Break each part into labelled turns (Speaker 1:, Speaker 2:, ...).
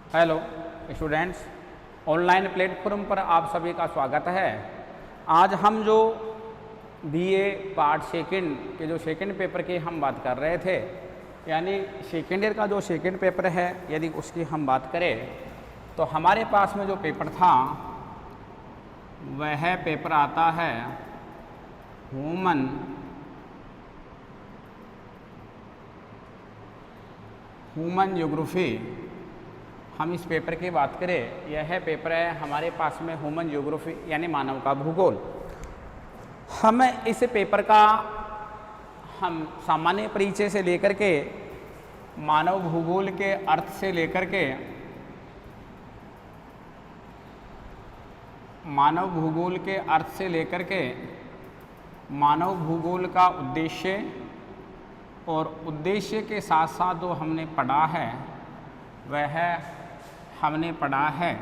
Speaker 1: Hello students, online platform पर आप सभी का स्वागत है। आज हम जो बीए पार्ट सेकंड के जो सेकंड पेपर की हम बात कर रहे थे, यानी सेकेंड ईयर का जो सेकंड पेपर है, यदि उसकी हम बात करें तो हमारे पास में जो पेपर था वह पेपर आता है ह्यूमन ज्योग्राफी। हम इस पेपर की बात करें, यह पेपर है हमारे पास में ह्यूमन ज्योग्राफी यानी मानव का भूगोल। हम इस पेपर का हम सामान्य परिचय से लेकर के मानव भूगोल के अर्थ से लेकर के मानव भूगोल के अर्थ से लेकर के मानव भूगोल का उद्देश्य और उद्देश्य के साथ साथ जो हमने पढ़ा है वह हमने पढ़ा है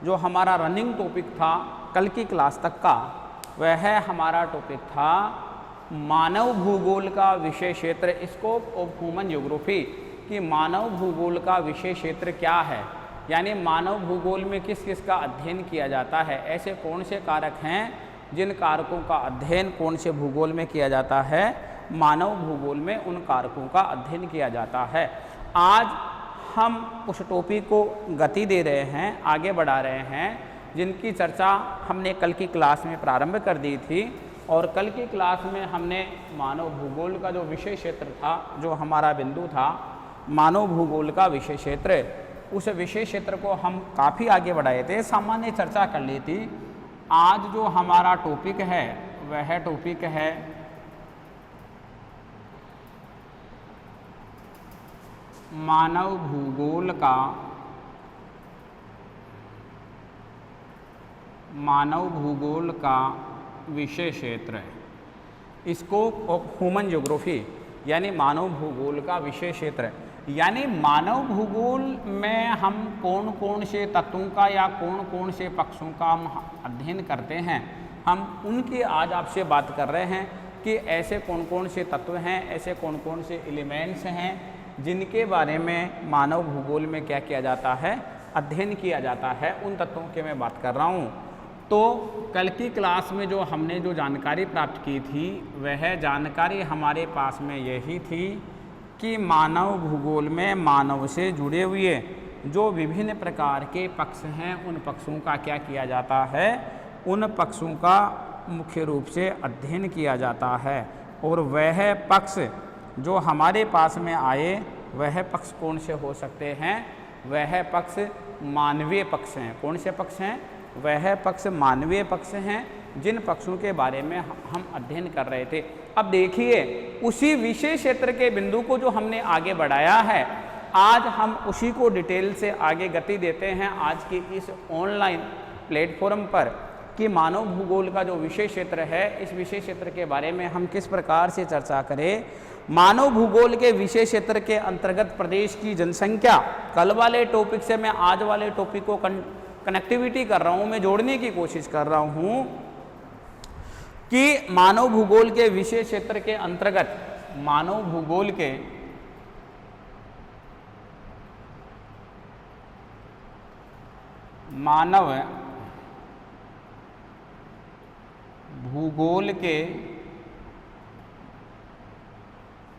Speaker 1: जो हमारा रनिंग टॉपिक था कल की क्लास तक का, वह हमारा टॉपिक था मानव भूगोल का विषय क्षेत्र, स्कोप ऑफ ह्यूमन ज्योग्राफी, कि मानव भूगोल का विषय क्षेत्र क्या है, यानी मानव भूगोल में किस किस का अध्ययन किया जाता है, ऐसे कौन से कारक हैं जिन कारकों का अध्ययन कौन से भूगोल में किया जाता है, मानव भूगोल में उन कारकों का अध्ययन किया जाता है। आज हम उस टॉपिक को गति दे रहे हैं, आगे बढ़ा रहे हैं, जिनकी चर्चा हमने कल की क्लास में प्रारंभ कर दी थी। और कल की क्लास में हमने मानव भूगोल का जो विषय क्षेत्र था, जो हमारा बिंदु था मानव भूगोल का विषय क्षेत्र, उस विषय क्षेत्र को हम काफ़ी आगे बढ़ाए थे, सामान्य चर्चा कर ली थी। आज जो हमारा टॉपिक है वह टॉपिक है मानव भूगोल का विषय क्षेत्र, स्कोप ऑफ ह्यूमन ज्योग्राफी, यानी मानव भूगोल का विषय क्षेत्र। यानी मानव भूगोल में हम कौन कौन से तत्वों का या कौन कौन से पक्षों का हम अध्ययन करते हैं, हम उनकी आज आपसे बात कर रहे हैं कि ऐसे कौन कौन से तत्व हैं, ऐसे कौन कौन से एलिमेंट्स हैं जिनके बारे में मानव भूगोल में क्या किया जाता है, अध्ययन किया जाता है, उन तत्वों की मैं बात कर रहा हूँ। तो कल की क्लास में जो हमने जो जानकारी प्राप्त की थी वह जानकारी हमारे पास में यही थी कि मानव भूगोल में मानव से जुड़े हुए जो विभिन्न प्रकार के पक्ष हैं, उन पक्षों का क्या किया जाता है, उन पक्षों का मुख्य रूप से अध्ययन किया जाता है। और वह पक्ष जो हमारे पास में आए वह पक्ष कौन से हो सकते हैं, वह पक्ष मानवीय पक्ष हैं। कौन से पक्ष हैं? वह पक्ष मानवीय पक्ष हैं, जिन पक्षों के बारे में हम अध्ययन कर रहे थे। अब देखिए, उसी विशेष क्षेत्र के बिंदु को जो हमने आगे बढ़ाया है, आज हम उसी को डिटेल से आगे गति देते हैं आज की इस ऑनलाइन प्लेटफॉर्म पर, कि मानव भूगोल का जो विशेष क्षेत्र है, इस विशेष क्षेत्र के बारे में हम किस प्रकार से चर्चा करें। मानव भूगोल के विशेष क्षेत्र के अंतर्गत प्रदेश की जनसंख्या, कल वाले टॉपिक से मैं आज वाले टॉपिक को कनेक्टिविटी कर रहा हूँ, मैं जोड़ने की कोशिश कर रहा हूँ कि मानव भूगोल के विशेष क्षेत्र के अंतर्गत मानव भूगोल के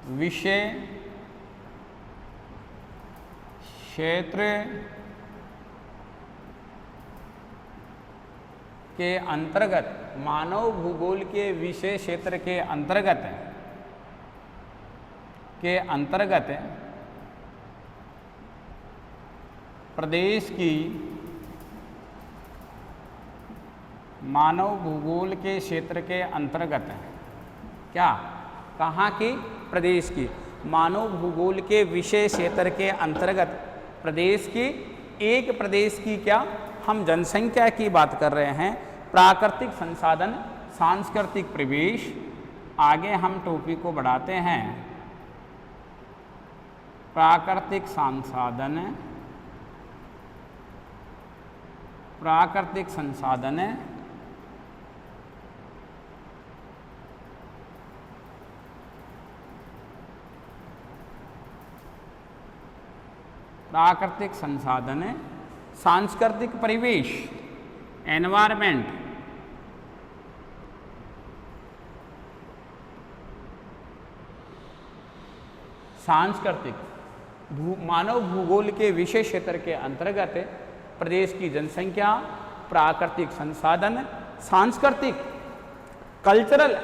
Speaker 1: विषय क्षेत्र के अंतर्गत, मानव भूगोल के विषय क्षेत्र के अंतर्गत प्रदेश की, मानव भूगोल के क्षेत्र के अंतर्गत क्या, कहाँ की? प्रदेश की। मानव भूगोल के विषय क्षेत्र के अंतर्गत प्रदेश की, एक प्रदेश की क्या, हम जनसंख्या की बात कर रहे हैं, प्राकृतिक संसाधन, सांस्कृतिक प्रवेश। आगे हम टॉपिक को बढ़ाते हैं, प्राकृतिक संसाधन प्राकृतिक संसाधन, सांस्कृतिक परिवेश, एनवायरमेंट, सांस्कृतिक मानव भूगोल के विषय क्षेत्र के अंतर्गत प्रदेश की जनसंख्या, प्राकृतिक संसाधन, सांस्कृतिक कल्चरल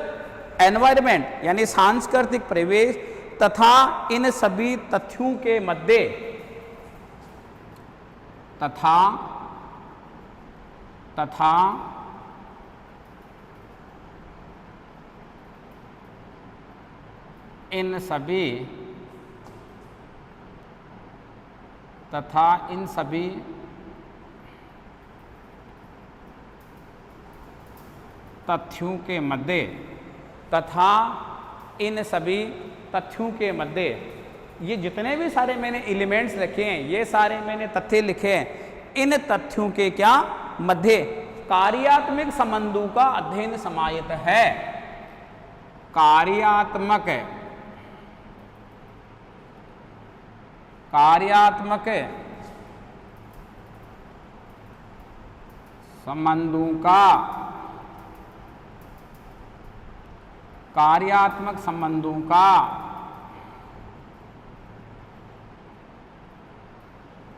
Speaker 1: एनवायरनमेंट यानी सांस्कृतिक परिवेश तथा इन सभी तथ्यों के मध्य इन सभी तथ्यों के मध्य ये जितने भी सारे मैंने एलिमेंट्स लिखे हैं, ये सारे मैंने तथ्य लिखे हैं, इन तथ्यों के क्या मध्य कार्यात्मक संबंधों का अध्ययन समाहित है। कार्यात्मक संबंधों का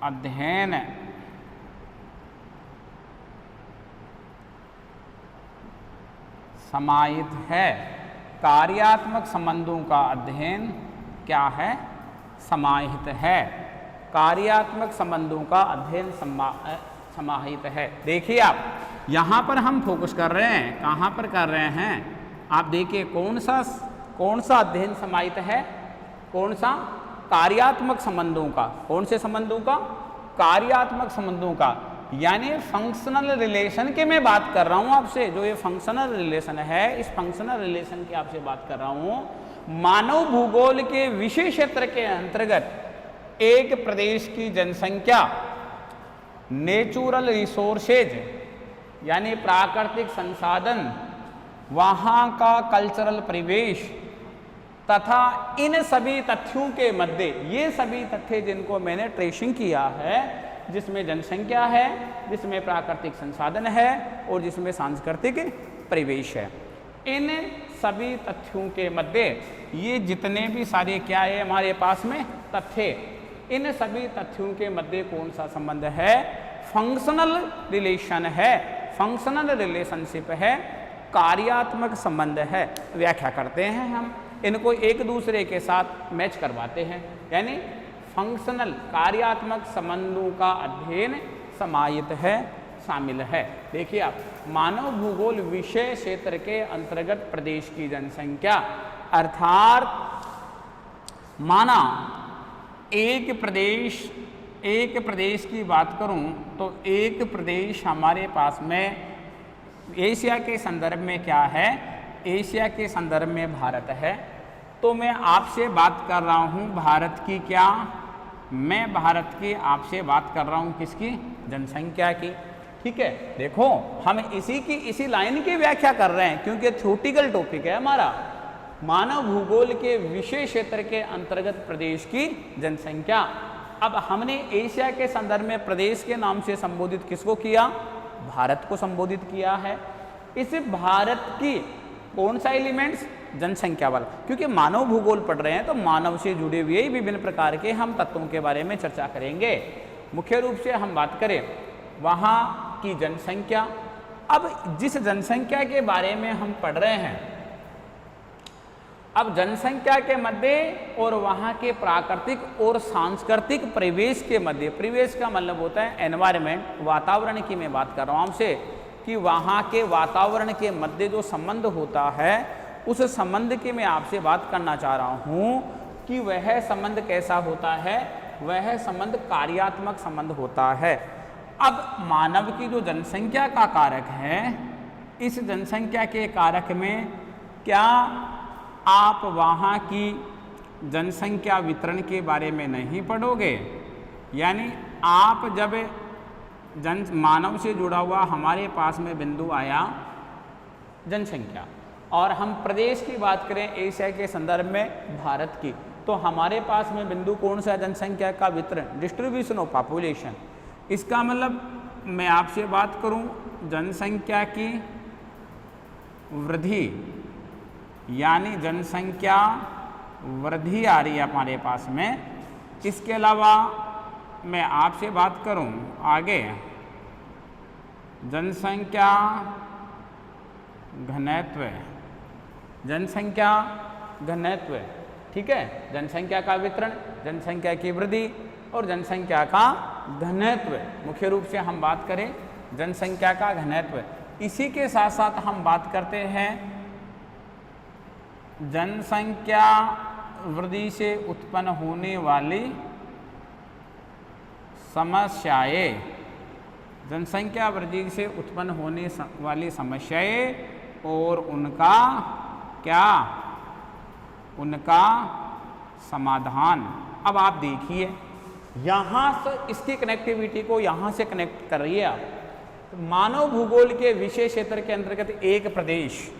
Speaker 1: अध्ययन समाहित है। कार्यात्मक संबंधों का अध्ययन क्या है? समाहित है। कार्यात्मक संबंधों का अध्ययन समाहित है। देखिए आप यहाँ पर हम फोकस कर रहे हैं, कहाँ पर कर रहे हैं आप देखिए, कौन सा अध्ययन समाहित है? कौन सा? कार्यात्मक संबंधों का। कौन से संबंधों का? कार्यात्मक संबंधों का, यानी फंक्शनल रिलेशन की मैं बात कर रहा हूं आपसे। जो ये फंक्शनल रिलेशन है, इस फंक्शनल रिलेशन की आपसे बात कर रहा हूं। मानव भूगोल के विषय क्षेत्र के अंतर्गत एक प्रदेश की जनसंख्या, नेचुरल रिसोर्सेज यानी प्राकृतिक संसाधन, वहां का कल्चरल परिवेश तथा इन सभी तथ्यों के मध्य, ये सभी तथ्य जिनको मैंने ट्रेसिंग किया है, जिसमें जनसंख्या है, जिसमें प्राकृतिक संसाधन है और जिसमें सांस्कृतिक परिवेश है, इन सभी तथ्यों के मध्य ये जितने भी सारे क्या है हमारे पास में तथ्य, इन सभी तथ्यों के मध्य कौन सा संबंध है? फंक्शनल रिलेशन है, फंक्शनल रिलेशनशिप है, कार्यात्मक संबंध है। व्याख्या करते हैं हम, इनको एक दूसरे के साथ मैच करवाते हैं, यानी फंक्शनल कार्यात्मक संबंधों का अध्ययन समाहित है, शामिल है। देखिए आप, मानव भूगोल विषय क्षेत्र के अंतर्गत प्रदेश की जनसंख्या, अर्थात माना एक प्रदेश की बात करूं तो एक प्रदेश हमारे पास में एशिया के संदर्भ में क्या है? एशिया के संदर्भ में भारत है। तो मैं आपसे बात कर रहा हूं भारत की क्या? मैं भारत की आपसे बात कर रहा हूं किसकी? जनसंख्या की। ठीक है, देखो हम इसी लाइन की व्याख्या कर रहे हैं, क्योंकि थ्योरेटिकल टॉपिक है हमारा। मानव भूगोल के विषय क्षेत्र के अंतर्गत प्रदेश की जनसंख्या। अब हमने एशिया के संदर्भ में प्रदेश के नाम से संबोधित किसको किया? भारत को संबोधित किया है। इस भारत की कौन सा एलिमेंट्स? जनसंख्या वाला, क्योंकि मानव भूगोल पढ़ रहे हैं तो मानव से जुड़े हुए ही विभिन्न प्रकार के हम तत्वों के बारे में चर्चा करेंगे। मुख्य रूप से हम बात करें वहाँ की जनसंख्या। अब जिस जनसंख्या के बारे में हम पढ़ रहे हैं, अब जनसंख्या के मध्य और वहाँ के प्राकृतिक और सांस्कृतिक परिवेश के मध्य, परिवेश का मतलब होता है एनवायरनमेंट, वातावरण की मैं बात कर रहा हूँ आपसे, कि वहाँ के वातावरण के मध्य जो संबंध होता है, उस संबंध की मैं आपसे बात करना चाह रहा हूँ कि वह संबंध कैसा होता है? वह संबंध कार्यात्मक संबंध होता है। अब मानव की जो जनसंख्या का कारक है, इस जनसंख्या के कारक में क्या आप वहाँ की जनसंख्या वितरण के बारे में नहीं पढ़ोगे? यानी आप जब मानव से जुड़ा हुआ हमारे पास में बिंदु आया जनसंख्या, और हम प्रदेश की बात करें एशिया के संदर्भ में भारत की, तो हमारे पास में बिंदु कौन सा, जनसंख्या का वितरण, डिस्ट्रीब्यूशन ऑफ पॉपुलेशन। इसका मतलब मैं आपसे बात करूं जनसंख्या की वृद्धि, यानी जनसंख्या वृद्धि आ रही है हमारे पास में। इसके अलावा मैं आपसे बात करूं आगे जनसंख्या घनत्व, जनसंख्या घनत्व, ठीक है, जनसंख्या का वितरण, जनसंख्या की वृद्धि और जनसंख्या का घनत्व। मुख्य रूप से हम बात करें जनसंख्या का घनत्व। इसी के साथ साथ हम बात करते हैं जनसंख्या वृद्धि से उत्पन्न होने वाली समस्याएं, जनसंख्या वृद्धि से उत्पन्न होने वाली समस्याएं और उनका क्या, उनका समाधान। अब आप देखिए यहाँ से इसकी कनेक्टिविटी को यहाँ से कनेक्ट कर रही है आप। तो मानव भूगोल के विषय क्षेत्र के अंतर्गत एक प्रदेश,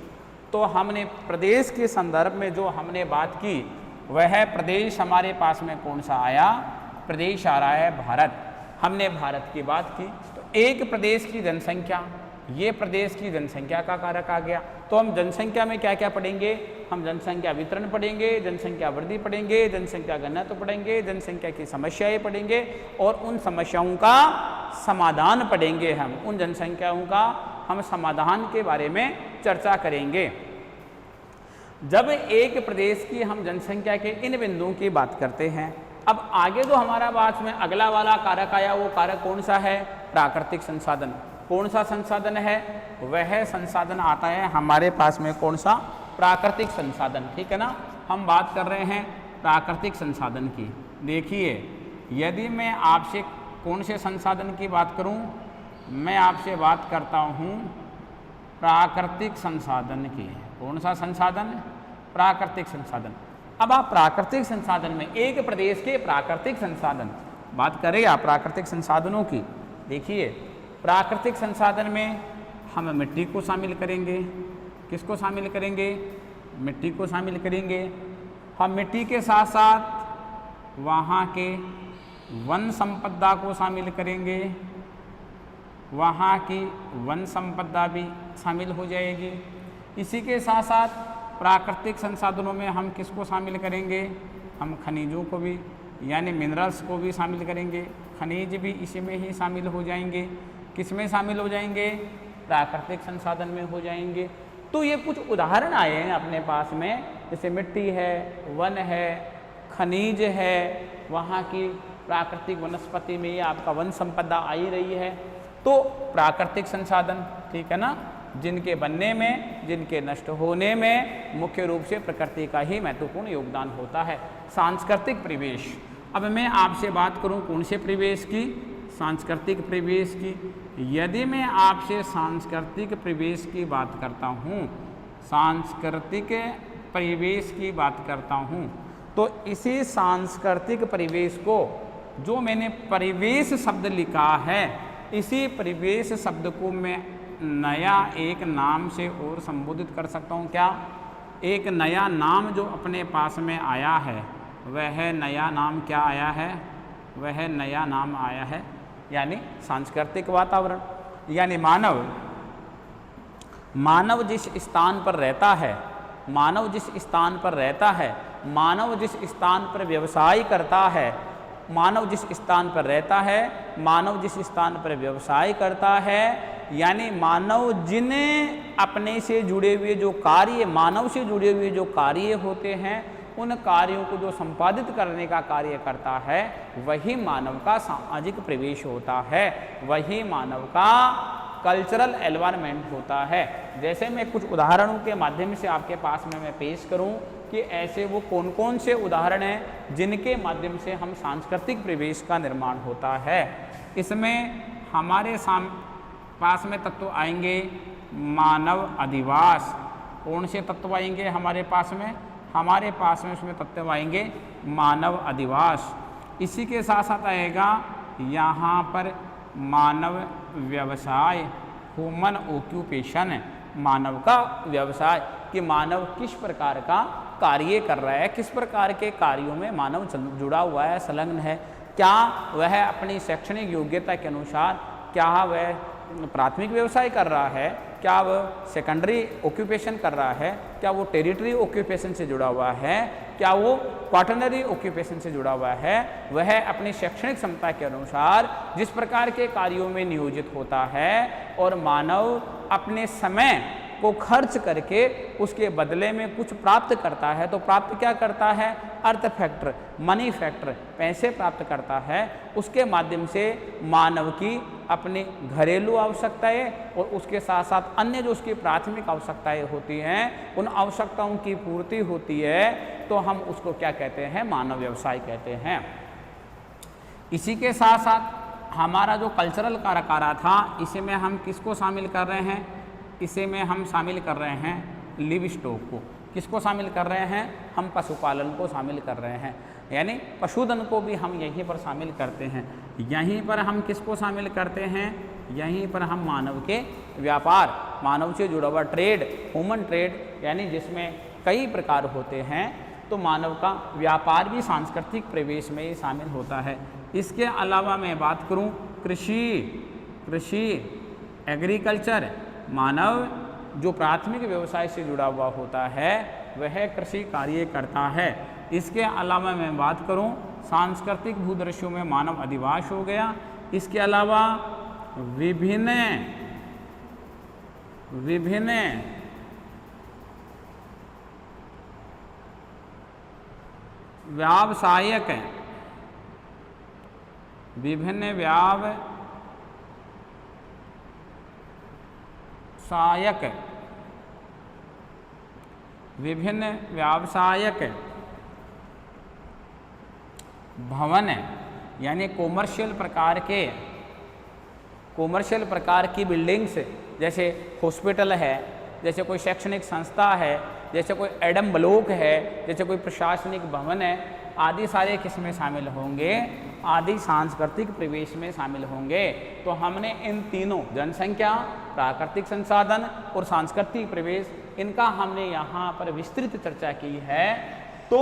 Speaker 1: तो हमने प्रदेश के संदर्भ में जो हमने बात की वह प्रदेश हमारे पास में कौन सा आया, प्रदेश आ रहा है भारत। हमने भारत की बात की तो एक प्रदेश की जनसंख्या, ये प्रदेश की जनसंख्या का कारक आ गया। तो हम जनसंख्या में क्या क्या पढ़ेंगे, हम जनसंख्या वितरण पढ़ेंगे, जनसंख्या वृद्धि पढ़ेंगे, जनसंख्या घनत्व पढ़ेंगे, जनसंख्या की समस्याएं पढ़ेंगे और उन समस्याओं का समाधान पढ़ेंगे। हम उन जनसंख्याओं का हम समाधान के बारे में चर्चा करेंगे। जब एक प्रदेश की हम जनसंख्या के इन बिंदुओं की बात करते हैं, अब आगे जो हमारा बात में अगला वाला कारक आया वो कारक कौन सा है, प्राकृतिक संसाधन। कौन सा संसाधन है, वह संसाधन आता है हमारे पास में कौन सा, प्राकृतिक संसाधन, ठीक है ना। हम बात कर रहे हैं प्राकृतिक संसाधन की। देखिए यदि मैं आपसे कौन से संसाधन की बात करूं, मैं आपसे बात करता हूं प्राकृतिक संसाधन की। कौन सा संसाधन, प्राकृतिक संसाधन। अब आप प्राकृतिक संसाधन में एक प्रदेश के प्राकृतिक संसाधन बात करें आप प्राकृतिक संसाधनों की। देखिए प्राकृतिक संसाधन में हम मिट्टी को शामिल करेंगे। किसको शामिल करेंगे, मिट्टी को शामिल करेंगे। हम मिट्टी के साथ साथ वहाँ के वन संपदा को शामिल करेंगे, वहाँ की वन संपदा भी शामिल हो जाएगी। इसी के साथ साथ प्राकृतिक संसाधनों में हम किसको शामिल करेंगे, हम खनिजों को भी, यानी मिनरल्स को भी शामिल करेंगे। खनिज भी इसी में ही शामिल हो जाएंगे। किस में शामिल हो जाएंगे, प्राकृतिक संसाधन में हो जाएंगे। तो ये कुछ उदाहरण आए हैं अपने पास में, जैसे मिट्टी है, वन है, खनिज है, वहाँ की प्राकृतिक वनस्पति में ये आपका वन संपदा आ ही रही है। तो प्राकृतिक संसाधन, ठीक है ना, जिनके बनने में, जिनके नष्ट होने में मुख्य रूप से प्रकृति का ही महत्वपूर्ण योगदान होता है। सांस्कृतिक परिवेश, अब मैं आपसे बात करूं कौन से परिवेश की, सांस्कृतिक परिवेश की। यदि मैं आपसे सांस्कृतिक परिवेश की बात करता हूं, सांस्कृतिक परिवेश की बात करता हूं, तो इसी सांस्कृतिक परिवेश को जो मैंने परिवेश शब्द लिखा है, इसी परिवेश शब्द को मैं नया एक नाम से और संबोधित कर सकता हूँ। क्या, एक नया नाम जो अपने पास में आया है, वह नया नाम क्या आया है, वह नया नाम आया है यानी सांस्कृतिक वातावरण। यानी मानव जिस स्थान पर रहता है, मानव जिस स्थान पर रहता है, मानव जिस स्थान पर व्यवसाय करता है, मानव जिस स्थान पर रहता है, मानव जिस स्थान पर व्यवसाय करता है, यानी मानव जिन्हें अपने से जुड़े हुए जो कार्य, मानव से जुड़े हुए जो कार्य होते हैं, उन कार्यों को जो संपादित करने का कार्य करता है, वही मानव का सामाजिक प्रवेश होता है, वही मानव का कल्चरल एनवायरनमेंट होता है। जैसे मैं कुछ उदाहरणों के माध्यम से आपके पास में मैं पेश करूं कि ऐसे वो कौन कौन से उदाहरण हैं जिनके माध्यम से हम सांस्कृतिक प्रवेश का निर्माण होता है। इसमें हमारे पास में तत्व आएंगे मानव अधिवास। कौन से तत्व आएंगे हमारे पास में, हमारे पास में उसमें तत्व आएंगे मानव अधिवास। इसी के साथ साथ आएगा यहाँ पर मानव व्यवसाय, ह्यूमन ऑक्यूपेशन, मानव का व्यवसाय कि मानव किस प्रकार का कार्य कर रहा है, किस प्रकार के कार्यों में मानव जुड़ा हुआ है, संलग्न है, क्या वह अपनी शैक्षणिक योग्यता के अनुसार क्या वह प्राथमिक व्यवसाय कर रहा है, क्या वह सेकेंडरी ऑक्यूपेशन कर रहा है, क्या वो टेरिटरी ऑक्यूपेशन से जुड़ा हुआ है, क्या वो क्वाटरनरी ऑक्यूपेशन से जुड़ा हुआ है, वह अपनी शैक्षणिक क्षमता के अनुसार जिस प्रकार के कार्यों में नियोजित होता है और मानव अपने समय को खर्च करके उसके बदले में कुछ प्राप्त करता है, तो प्राप्त क्या करता है, अर्थ फैक्टर, मनी फैक्टर, पैसे प्राप्त करता है, उसके माध्यम से मानव की अपनी घरेलू आवश्यकताएं और उसके साथ साथ अन्य जो उसकी प्राथमिक आवश्यकताएं होती हैं, उन आवश्यकताओं की पूर्ति होती है, तो हम उसको क्या कहते हैं, मानव व्यवसाय कहते हैं। इसी के साथ साथ हमारा जो कल्चरल कारकारा था, इसी में हम किसको शामिल कर रहे हैं, इसे में हम शामिल कर रहे हैं लिव स्टॉक को। किसको शामिल कर रहे हैं, हम पशुपालन को शामिल कर रहे हैं, यानी पशुधन को भी हम यहीं पर शामिल करते हैं। यहीं पर हम किसको शामिल करते हैं, यहीं पर हम मानव के व्यापार, मानव से जुड़ा हुआ ट्रेड, ह्यूमन ट्रेड, यानी जिसमें कई प्रकार होते हैं, तो मानव का व्यापार भी सांस्कृतिक प्रवेश में ही शामिल होता है। इसके अलावा मैं बात करूं कृषि एग्रीकल्चर, मानव जो प्राथमिक व्यवसाय से जुड़ा हुआ होता है वह कृषि कार्य करता है। इसके अलावा मैं बात करूं सांस्कृतिक भूदृश्यों में मानव अधिवास हो गया। इसके अलावा विभिन्न व्यावसायिक, विभिन्न व्यावसायिक भवन, यानी कॉमर्शियल प्रकार की बिल्डिंग्स, जैसे हॉस्पिटल है, जैसे कोई शैक्षणिक संस्था है, जैसे कोई एडम ब्लॉक है, जैसे कोई प्रशासनिक भवन है, आदि सारे किसमें शामिल होंगे, आदि सांस्कृतिक प्रवेश में शामिल होंगे। तो हमने इन तीनों, जनसंख्या, प्राकृतिक संसाधन और सांस्कृतिक प्रवेश, इनका हमने यहाँ पर विस्तृत चर्चा की है। तो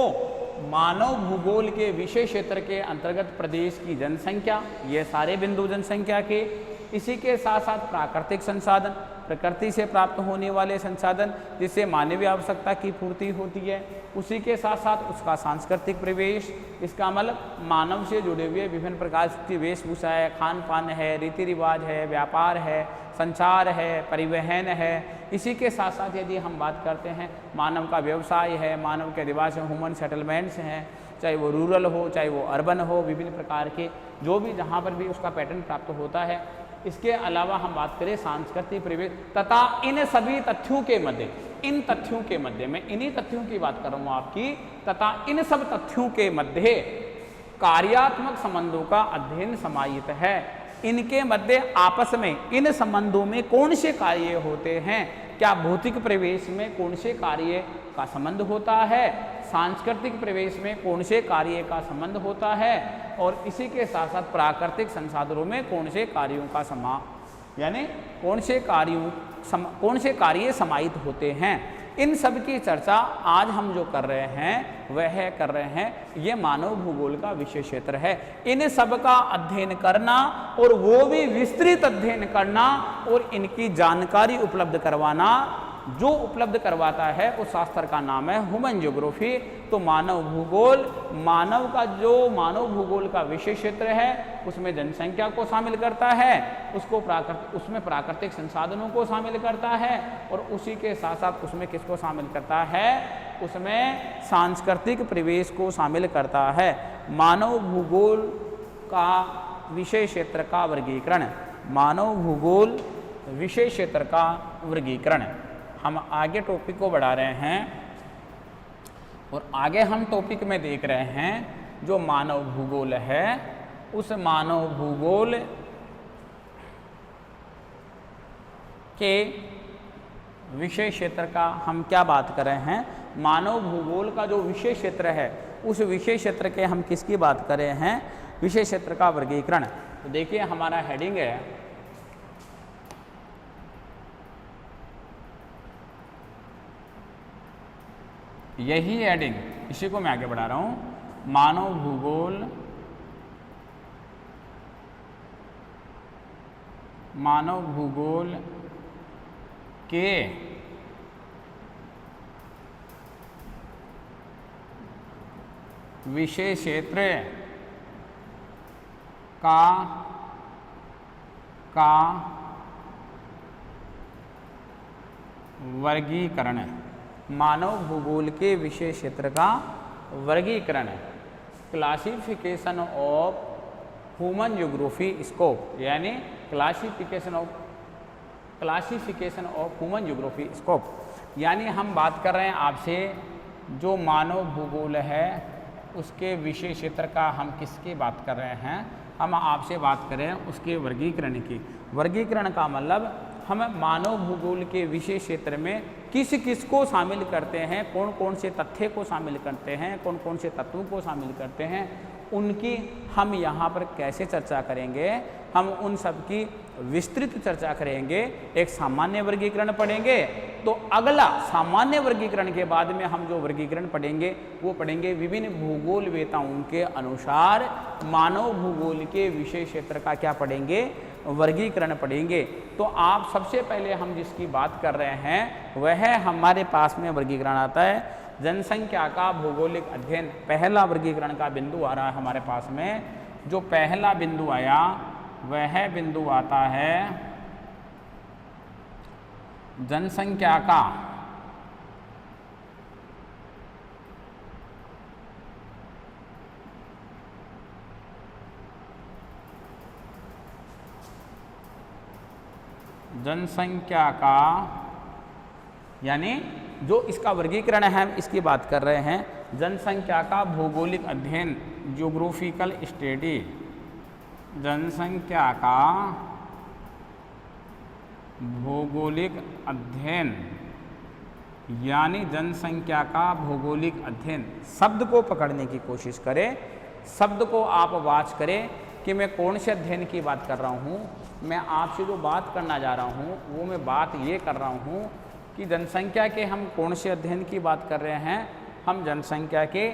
Speaker 1: मानव भूगोल के विषय क्षेत्र के अंतर्गत प्रदेश की जनसंख्या, ये सारे बिंदु जनसंख्या के, इसी के साथ साथ प्राकृतिक संसाधन, प्रकृति से प्राप्त होने वाले संसाधन जिससे मानवीय आवश्यकता की पूर्ति होती है, उसी के साथ साथ उसका सांस्कृतिक प्रवेश, इसका मतलब मानव से जुड़े हुए विभिन्न प्रकार की वेशभूषा है, खान पान है, रीति रिवाज है, व्यापार है, संचार है, परिवहन है। इसी के साथ साथ यदि हम बात करते हैं मानव का व्यवसाय है, मानव के अधिवास है, ह्यूमन सेटलमेंट्स हैं, चाहे वो रूरल हो चाहे वो अर्बन हो, विभिन्न प्रकार के जो भी जहाँ पर भी उसका पैटर्न प्राप्त होता है। इसके अलावा हम बात करें सांस्कृतिक प्रवेश तथा इन सभी तथ्यों के मध्य, इन तथ्यों के मध्य, मैं इन्हीं तथ्यों की बात कर रहा हूँ आपकी, तथा इन सब तथ्यों के मध्य कार्यात्मक संबंधों का अध्ययन समाहित है। इनके मध्य आपस में, इन संबंधों में कौन से कार्य होते हैं, क्या भौतिक प्रवेश में कौन से कार्य का संबंध होता है, सांस्कृतिक प्रवेश में कौन से कार्य का संबंध होता है, और इसी के साथ साथ प्राकृतिक संसाधनों में कौन से कार्यों का यानी कौन से कार्य समाहित होते हैं। इन सब की चर्चा आज हम जो कर रहे हैं वह कर रहे हैं ये मानव भूगोल का विषय क्षेत्र है। इन सब का अध्ययन करना और वो भी विस्तृत अध्ययन करना और इनकी जानकारी उपलब्ध करवाना, जो उपलब्ध करवाता है उस शास्त्र का नाम है ह्यूमन ज्योग्राफी। तो मानव भूगोल, मानव का जो मानव भूगोल का विषय क्षेत्र है उसमें जनसंख्या को शामिल करता है, उसमें प्राकृतिक संसाधनों को शामिल करता है, और उसी के साथ साथ उसमें किसको शामिल करता है, उसमें सांस्कृतिक प्रवेश को शामिल करता है। मानव भूगोल का विषय क्षेत्र का वर्गीकरण, मानव भूगोल विषय क्षेत्र का वर्गीकरण। हम आगे टॉपिक को बढ़ा रहे हैं और आगे हम टॉपिक में देख रहे हैं जो मानव भूगोल है, उस मानव भूगोल के विषय क्षेत्र का हम क्या बात कर रहे हैं। मानव भूगोल का जो विषय क्षेत्र है उस विषय क्षेत्र के हम किसकी बात कर रहे हैं, विषय क्षेत्र का वर्गीकरण। तो देखिए हमारा हेडिंग है यही एडिंग, इसी को मैं आगे बढ़ा रहा हूँ। मानव भूगोल के विषय क्षेत्र का वर्गीकरण, मानव भूगोल के विषय क्षेत्र का वर्गीकरण, classification of human geography scope, यानी classification of human geography scope. यानी हम बात कर रहे हैं आपसे जो मानव भूगोल है उसके विषय क्षेत्र का हम किसकी बात कर रहे हैं, हम आपसे बात करें उसके वर्गीकरण की। वर्गीकरण का मतलब हम मानव भूगोल के विषय क्षेत्र में किस किस को शामिल करते हैं, कौन कौन से तथ्य को शामिल करते हैं, कौन कौन से तत्वों को शामिल करते हैं, उनकी हम यहाँ पर कैसे चर्चा करेंगे। हम उन सब की विस्तृत चर्चा करेंगे। एक सामान्य वर्गीकरण पढ़ेंगे, तो अगला सामान्य वर्गीकरण के बाद में हम जो वर्गीकरण पढ़ेंगे वो पढ़ेंगे विभिन्न भूगोलवेताओं के अनुसार मानव भूगोल के विषय क्षेत्र का क्या पढ़ेंगे, वर्गीकरण पढ़ेंगे। तो आप सबसे पहले हम जिसकी बात कर रहे हैं वह हमारे पास में वर्गीकरण आता है जनसंख्या का भौगोलिक अध्ययन। पहला वर्गीकरण का बिंदु आ रहा है हमारे पास में। जो पहला बिंदु आया वह बिंदु आता है जनसंख्या का यानी जो इसका वर्गीकरण है हम इसकी बात कर रहे हैं, जनसंख्या का भौगोलिक अध्ययन, ज्योग्राफिकल स्टडी, जनसंख्या का भौगोलिक अध्ययन, यानी जनसंख्या का भौगोलिक अध्ययन। शब्द को पकड़ने की कोशिश करें, शब्द को आप वाच करें कि मैं कौन से अध्ययन की बात कर रहा हूँ। मैं आपसे जो बात करना जा रहा हूँ वो मैं बात ये कर रहा हूँ कि जनसंख्या के हम कौन से अध्ययन की बात कर रहे हैं, हम जनसंख्या के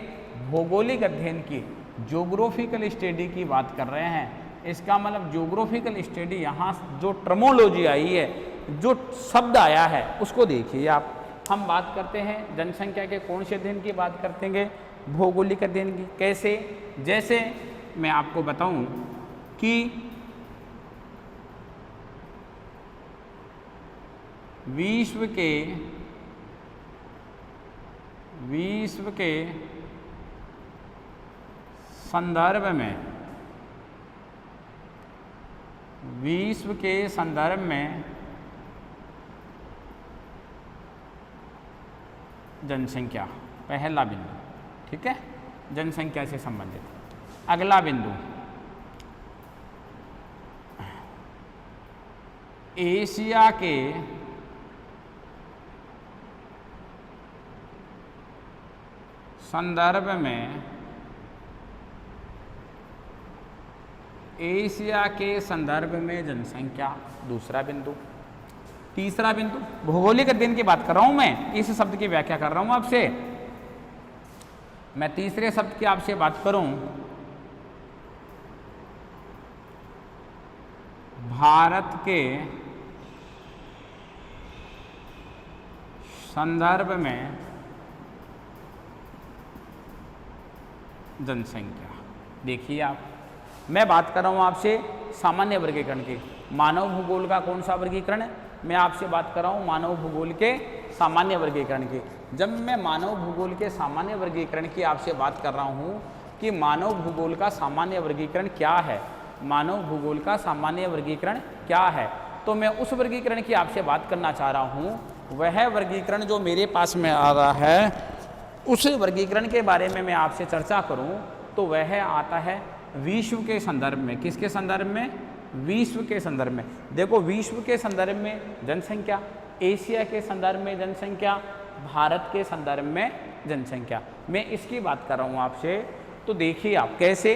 Speaker 1: भौगोलिक अध्ययन की, ज्योग्राफिकल स्टडी की बात कर रहे हैं। इसका मतलब ज्योग्राफिकल स्टडी, यहाँ जो टर्मोलॉजी आई है, जो शब्द आया है उसको देखिए आप। हम बात करते हैं जनसंख्या के कौन से अध्ययन की बात करते हैं, भौगोलिक अध्ययन की। कैसे, जैसे मैं आपको बताऊं कि विश्व के संदर्भ में जनसंख्या, पहला बिंदु, ठीक है, जनसंख्या से संबंधित। अगला बिंदु एशिया के संदर्भ में, एशिया के संदर्भ में जनसंख्या, दूसरा बिंदु। तीसरा बिंदु भौगोलिक अध्ययन की बात कर रहा हूं मैं, इस शब्द की व्याख्या कर रहा हूं आपसे। मैं तीसरे शब्द की आपसे बात करूं, भारत के संदर्भ में जनसंख्या। देखिए आप, मैं बात कर रहा हूँ आपसे सामान्य वर्गीकरण की। मानव भूगोल का कौन सा वर्गीकरण है, मैं आपसे बात कर रहा हूँ मानव भूगोल के सामान्य वर्गीकरण की। जब मैं मानव भूगोल के सामान्य वर्गीकरण की आपसे बात कर रहा हूँ कि मानव भूगोल का सामान्य वर्गीकरण क्या है, मानव भूगोल का सामान्य वर्गीकरण क्या है, तो मैं उस वर्गीकरण की आपसे बात करना चाह रहा हूँ। वह वर्गीकरण जो मेरे पास में आ रहा है, उस वर्गीकरण के बारे में मैं आपसे चर्चा करूं तो वह आता है विश्व के संदर्भ में। किसके संदर्भ में, विश्व के संदर्भ में। देखो, विश्व के संदर्भ में जनसंख्या, एशिया के संदर्भ में जनसंख्या, भारत के संदर्भ में जनसंख्या, मैं इसकी बात कर रहा हूं आपसे। तो देखिए आप कैसे,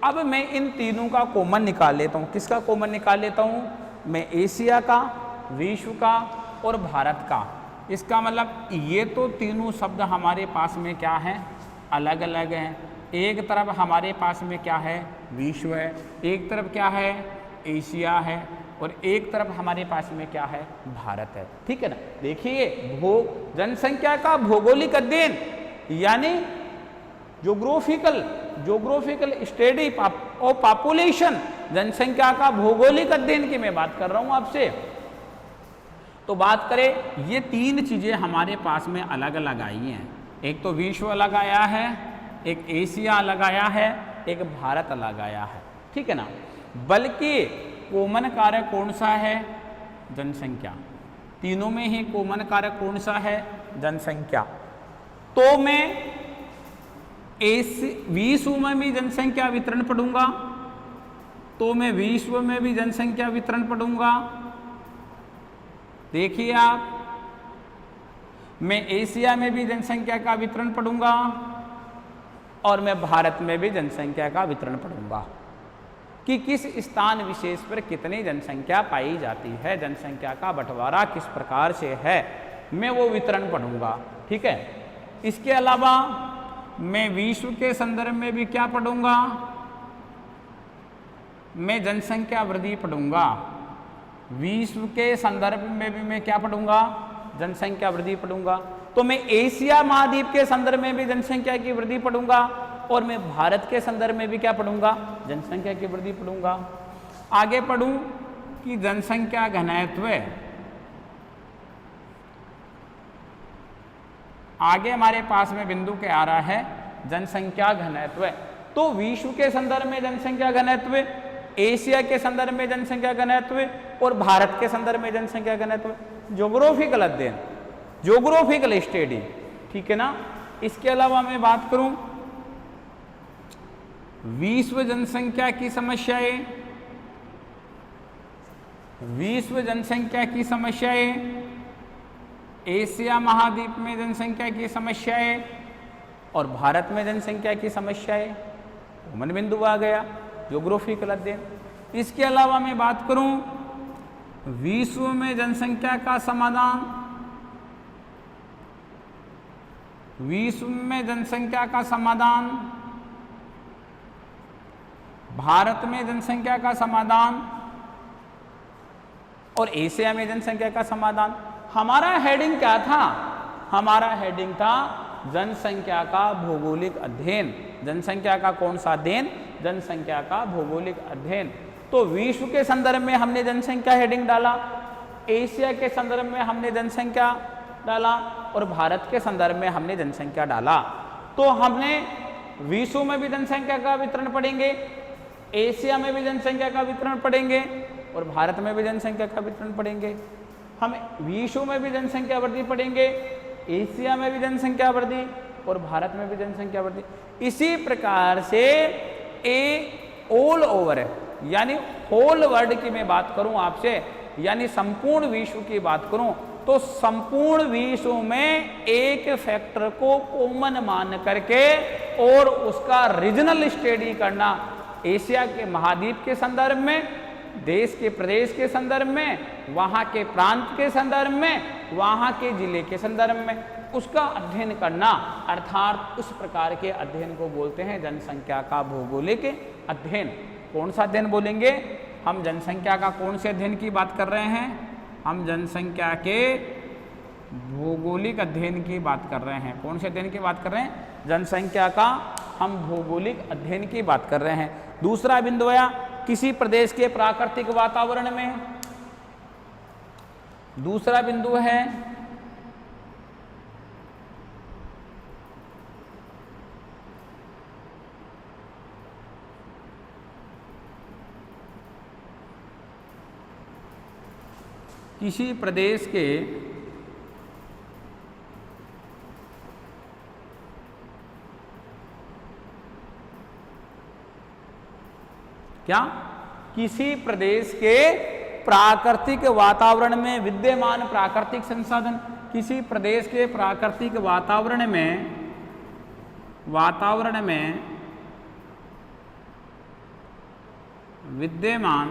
Speaker 1: अब मैं इन तीनों का कॉमन निकाल लेता हूं। किसका कॉमन निकाल लेता हूं, मैं एशिया का, विश्व का और भारत का, इसका मतलब ये तो तीनों शब्द हमारे पास में क्या है, अलग अलग हैं। एक तरफ हमारे पास में क्या है, विश्व है, एक तरफ क्या है, एशिया है, और एक तरफ हमारे पास में क्या है, भारत है। ठीक है ना। देखिए जनसंख्या का भौगोलिक अध्ययन यानी जोग्राफिकल स्टडी ऑफ पॉपुलेशन, जनसंख्या का भौगोलिक अध्ययन की मैं बात कर रहा हूं आपसे। तो बात करें, ये तीन चीजें हमारे पास में अलग अलग आई हैं। एक तो विश्व अलग आया है, एक एशिया अलग आया है, एक भारत अलग आया है। ठीक है ना। बल्कि कॉमन कारक कौन सा है, जनसंख्या। तीनों में ही कॉमन कारक कौन सा है, जनसंख्या। तो मैं विश्व में भी जनसंख्या वितरण पढ़ूंगा, तो मैं विश्व में भी जनसंख्या वितरण पढ़ूंगा। देखिए आप, मैं एशिया में भी जनसंख्या का वितरण पढ़ूंगा और मैं भारत में भी जनसंख्या का वितरण पढ़ूंगा कि किस स्थान विशेष पर कितनी जनसंख्या पाई जाती है, जनसंख्या का बंटवारा किस प्रकार से है, मैं वो वितरण पढ़ूंगा। ठीक है। इसके अलावा मैं विश्व के संदर्भ में भी क्या पढ़ूंगा, मैं जनसंख्या वृद्धि पढ़ूंगा। विश्व के संदर्भ में भी मैं क्या पढ़ूंगा, जनसंख्या वृद्धि पढ़ूंगा। तो मैं एशिया महाद्वीप के संदर्भ में भी जनसंख्या की वृद्धि पढ़ूंगा और मैं भारत के संदर्भ में भी क्या पढ़ूंगा, जनसंख्या की वृद्धि पढ़ूंगा। आगे पढ़ूं कि जनसंख्या घनत्व, आगे हमारे पास में बिंदु क्या आ रहा है, जनसंख्या घनत्व। तो विश्व के संदर्भ में जनसंख्या घनत्व, एशिया के संदर्भ में जनसंख्या घनत्व और भारत के संदर्भ में जनसंख्या घनत्व, ज्योग्राफिकल अध्ययन, ज्योग्राफिकल स्टडी। ठीक है ना। इसके अलावा मैं बात करूं विश्व जनसंख्या की समस्याएं, विश्व जनसंख्या की समस्याएं, एशिया महाद्वीप में जनसंख्या की समस्याएं और भारत में जनसंख्या की समस्याएं, कॉमन बिंदु आ गया, ज्योग्राफिकल अध्ययन। इसके अलावा मैं बात करूं विश्व में जनसंख्या का समाधान, विश्व में जनसंख्या का समाधान, भारत में जनसंख्या का समाधान और एशिया में जनसंख्या का समाधान। हमारा हेडिंग क्या था, हमारा हेडिंग था जनसंख्या का भौगोलिक अध्ययन। जनसंख्या का कौन सा अध्ययन, जनसंख्या का भौगोलिक अध्ययन। तो विश्व के संदर्भ में हमने जनसंख्या हेडिंग डाला, एशिया के संदर्भ में हमने जनसंख्या डाला और भारत के संदर्भ में हमने जनसंख्या डाला। तो हमने विश्व में भी जनसंख्या का वितरण पढ़ेंगे, एशिया में भी जनसंख्या का वितरण पढ़ेंगे और भारत में भी जनसंख्या का वितरण पढ़ेंगे। हम विश्व में भी जनसंख्या वृद्धि पढ़ेंगे, एशिया में भी जनसंख्या वृद्धि और भारत में भी जनसंख्या वृद्धि। इसी प्रकार से ऑल ओवर यानी होल वर्ल्ड की मैं बात करूं आपसे, यानी संपूर्ण विश्व की बात करूं, तो संपूर्ण विश्व में एक फैक्टर को कॉमन मान करके और उसका रीजनल स्टडी करना, एशिया के महाद्वीप के संदर्भ में, देश के प्रदेश के संदर्भ में, वहाँ के प्रांत के संदर्भ में, वहाँ के जिले के संदर्भ में उसका अध्ययन करना, अर्थात उस प्रकार के अध्ययन को बोलते हैं जनसंख्या का भौगोलिक अध्ययन। कौन सा अध्ययन बोलेंगे, हम जनसंख्या का कौन से अध्ययन की बात कर रहे हैं, हम जनसंख्या के भौगोलिक अध्ययन की बात कर रहे हैं। कौन से अध्ययन की बात कर रहे हैं, जनसंख्या का हम भौगोलिक अध्ययन की बात कर रहे हैं। दूसरा बिंदु आया किसी प्रदेश के प्राकृतिक वातावरण में, दूसरा बिंदु है किसी प्रदेश के क्या, किसी प्रदेश के प्राकृतिक वातावरण में विद्यमान प्राकृतिक संसाधन, किसी प्रदेश के प्राकृतिक वातावरण में विद्यमान